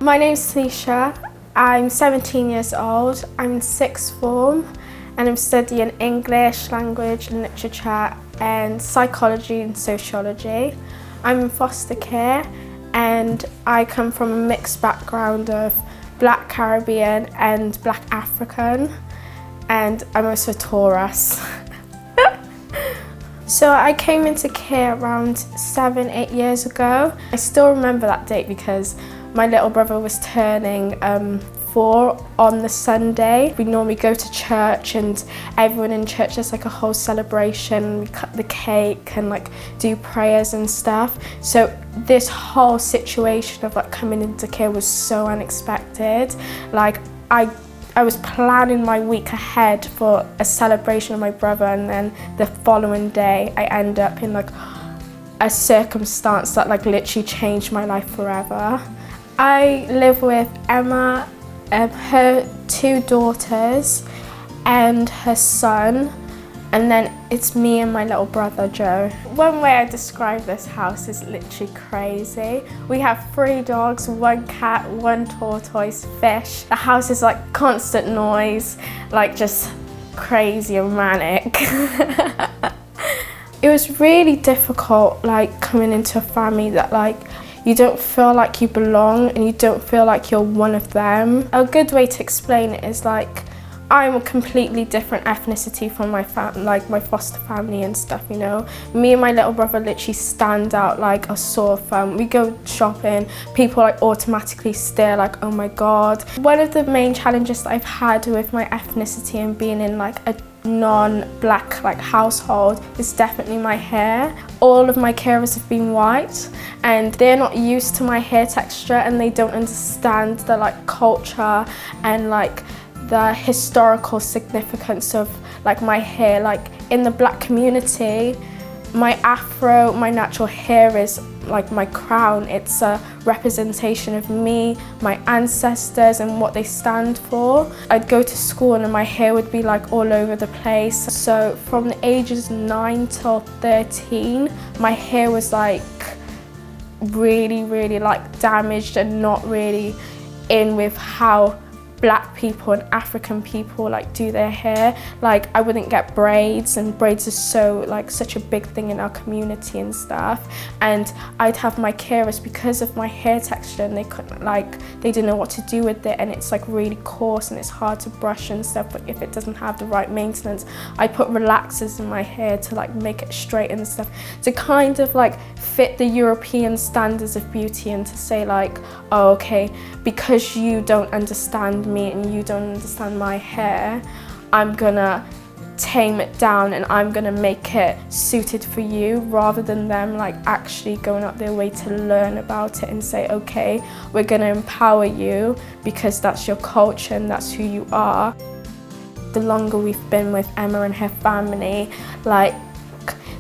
My name's Tinesha. I'm 17 years old. I'm in sixth form and I'm studying English, language and literature and psychology and sociology. I'm in foster care and I come from a mixed background of Black Caribbean and Black African, and I'm also Taurus. So I came into care around 7-8 years ago. I still remember that date because my little brother was turning 4 on the Sunday. We normally go to church and everyone in church does like a whole celebration. We cut the cake and like do prayers and stuff. So this whole situation of like coming into care was so unexpected. Like I was planning my week ahead for a celebration of my brother, and then the following day I end up in like a circumstance that like literally changed my life forever. I live with Emma, her 2 daughters and her son, and then it's me and my little brother Joe. One way I describe this house is literally crazy. We have 3 dogs, 1 cat, 1 tortoise, fish. The house is like constant noise, like just crazy and manic. It was really difficult like coming into a family that like you don't feel like you belong and you don't feel like you're one of them. A good way to explain it is like I'm a completely different ethnicity from my my foster family and stuff, you know. Me and my little brother literally stand out like a sore thumb. We go shopping, people like automatically stare like, oh my God. One of the main challenges that I've had with my ethnicity and being in like a non-black like household is definitely my hair. All of my carers have been white and they're not used to my hair texture and they don't understand the like culture and like the historical significance of like my hair. Like in the Black community, my afro, my natural hair is like my crown. It's a representation of me, my ancestors and what they stand for. I'd go to school and my hair would be like all over the place. So from the ages 9 till 13, my hair was like really like damaged and not really in with how Black people and African people like do their hair. Like I wouldn't get braids, and braids are so like such a big thing in our community and stuff, and I'd have my carers because of my hair texture and they couldn't like, they didn't know what to do with it, and it's like really coarse and it's hard to brush and stuff, but if it doesn't have the right maintenance, I put relaxers in my hair to like make it straight and stuff to kind of like fit the European standards of beauty, and to say like, oh okay, because you don't understand me and you don't understand my hair, I'm gonna tame it down and I'm gonna make it suited for you, rather than them like actually going out their way to learn about it and say, okay, we're gonna empower you because that's your culture and that's who you are. The longer we've been with Emma and her family, like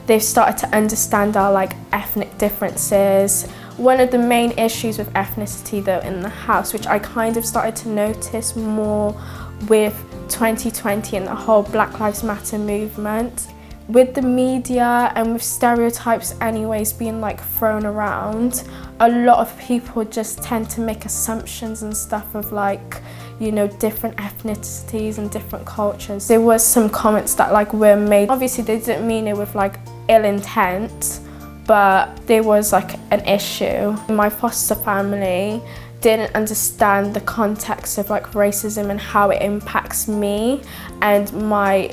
they've started to understand our like ethnic differences. One of the main issues with ethnicity though in the house, which I kind of started to notice more with 2020 and the whole Black Lives Matter movement, with the media and with stereotypes anyways being like thrown around, a lot of people just tend to make assumptions and stuff of like, you know, different ethnicities and different cultures. There was some comments that like were made, obviously they didn't mean it with like ill intent, but there was like an issue. My foster family didn't understand the context of like racism and how it impacts me and my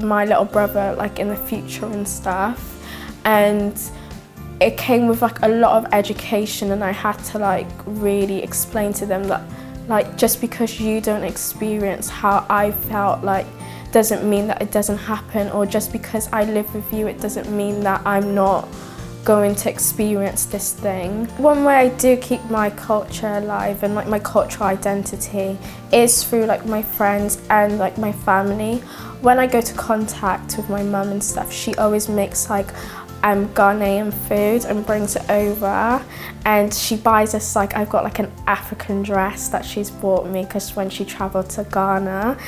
little brother like in the future and stuff, and it came with like a lot of education, and I had to like really explain to them that like just because you don't experience how I felt like doesn't mean that it doesn't happen, or just because I live with you it doesn't mean that I'm not going to experience this thing. One way I do keep my culture alive and like my cultural identity is through like my friends and like my family. When I go to contact with my mum and stuff, she always makes like Ghanaian food and brings it over, and she buys us like, I've got like an African dress that she's bought me because when she travelled to Ghana.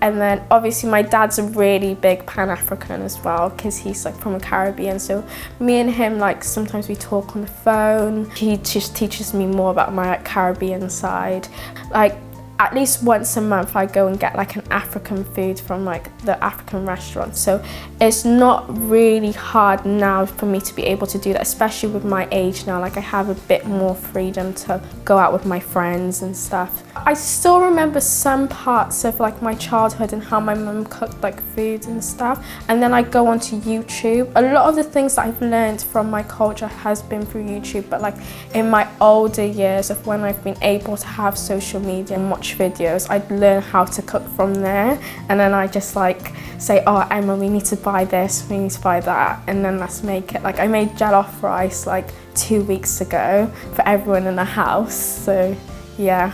And then obviously my dad's a really big Pan-African as well, because he's like from the Caribbean. So me and him, like sometimes we talk on the phone. He just teaches me more about my like, Caribbean side. Like at least once a month I go and get like an African food from like the African restaurant. So it's not really hard now for me to be able to do that, especially with my age now. Like I have a bit more freedom to go out with my friends and stuff. I still remember some parts of like my childhood and how my mum cooked like food and stuff. And then I go onto YouTube. A lot of the things that I've learned from my culture has been through YouTube, but like in my older years of when I've been able to have social media and watch videos, I'd learn how to cook from there. And then I just like say, oh Emma, we need to buy this, we need to buy that, and then let's make it. Like I made jollof rice like 2 weeks ago for everyone in the house, so yeah.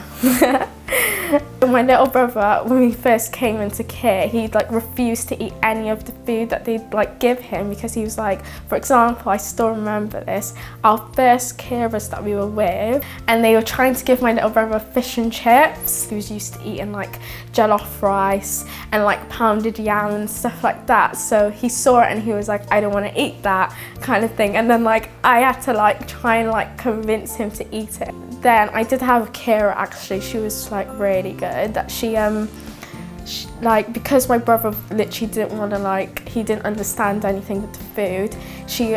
My little brother, when we first came into care, he like refused to eat any of the food that they'd like give him, because he was like, for example, I still remember this, our first carers that we were with, and they were trying to give my little brother fish and chips. He was used to eating like jollof rice and like pounded yam and stuff like that. So he saw it and he was like, I don't want to eat that kind of thing. And then like I had to like try and like convince him to eat it. Then I did have a carer actually. She was like really good. That she like, because my brother literally didn't want to like, he didn't understand anything with the food. She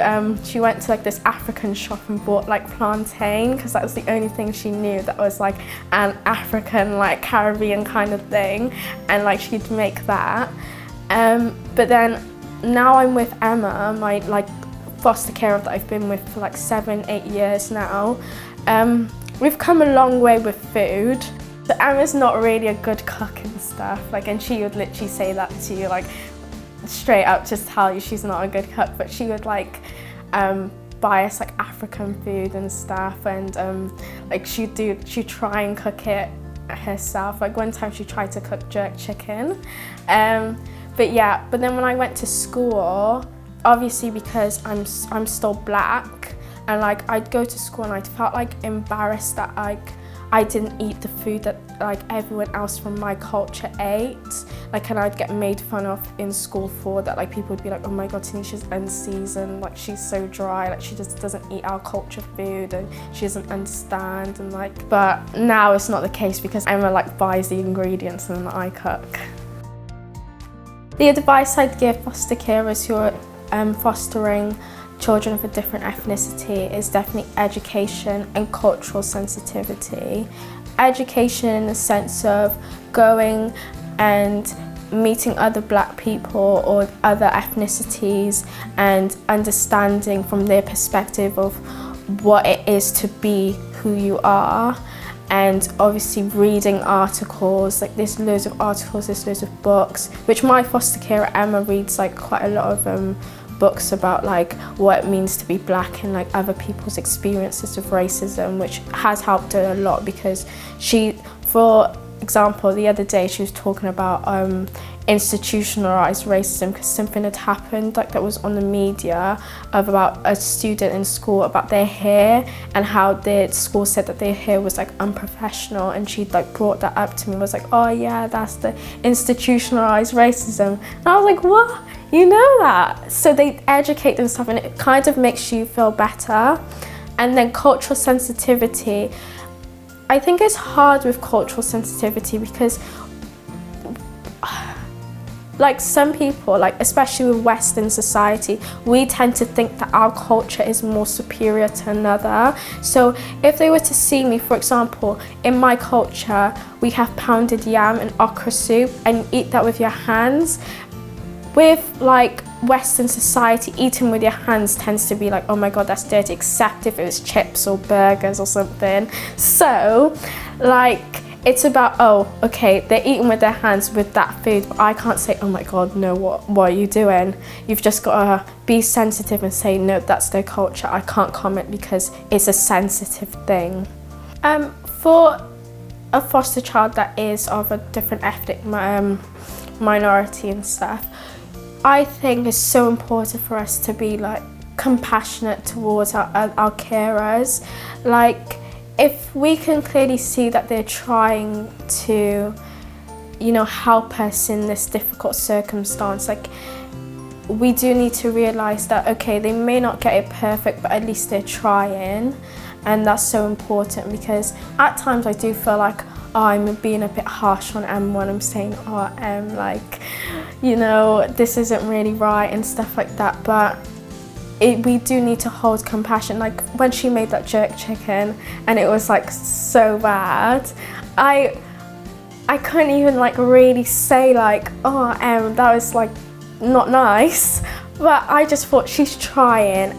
went to like this African shop and bought like plantain, because that was the only thing she knew that was like an African like Caribbean kind of thing, and like she'd make that. But then now I'm with Emma, my like foster carer that I've been with for like 7-8 years now. We've come a long way with food. So Emma's not really a good cook and stuff, like, and she would literally say that to you, like straight up, just tell you she's not a good cook. But she would like buy us like African food and stuff, and like she'd try and cook it herself. Like one time she tried to cook jerk chicken. But yeah, but then when I went to school, obviously because I'm still black, and like I'd go to school and I felt like embarrassed that like I didn't eat the food that like everyone else from my culture ate. Like, and I'd get made fun of in school for that. Like people would be like, oh my god, Tanisha's unseasoned, like she's so dry, like she just doesn't eat our culture food and she doesn't understand. And like, but now it's not the case, because Emma like buys the ingredients and I cook. The advice I'd give foster carers who are fostering children of a different ethnicity is definitely education and cultural sensitivity. Education in the sense of going and meeting other black people or other ethnicities and understanding from their perspective of what it is to be who you are. And obviously reading articles, like there's loads of articles, there's loads of books, which my foster carer Emma reads like quite a lot of books about like what it means to be black and like other people's experiences of racism, which has helped her a lot, because she, for example, the other day she was talking about institutionalized racism, because something had happened like that was on the media about a student in school about their hair, and how the school said that their hair was like unprofessional, and she like brought that up to me, was like, oh yeah, that's the institutionalized racism. And I was like, what? You know that? So they educate themselves, and it kind of makes you feel better. And then cultural sensitivity, I think it's hard with cultural sensitivity, because like some people, like especially with Western society, we tend to think that our culture is more superior to another. So if they were to see me, for example, in my culture, we have pounded yam and okra soup, and you eat that with your hands. With like Western society, eating with your hands tends to be like, oh my god, that's dirty, except if it was chips or burgers or something. So like, it's about, oh, okay, they're eating with their hands with that food, but I can't say, oh my god, no, what are you doing? You've just got to be sensitive and say, no, that's their culture, I can't comment because it's a sensitive thing. For a foster child that is of a different ethnic minority and stuff, I think it's so important for us to be like compassionate towards our carers. Like, if we can clearly see that they're trying to you know, help us in this difficult circumstance. Like, we do need to realise that, okay, they may not get it perfect, but at least they're trying. And that's so important, because at times I do feel like, oh, I'm being a bit harsh on M1. I'm saying, oh, like, you know, this isn't really right and stuff like that. But we do need to hold compassion. Like, when she made that jerk chicken and it was like so bad, I couldn't even like really say like, oh, that was like not nice. But I just thought, she's trying.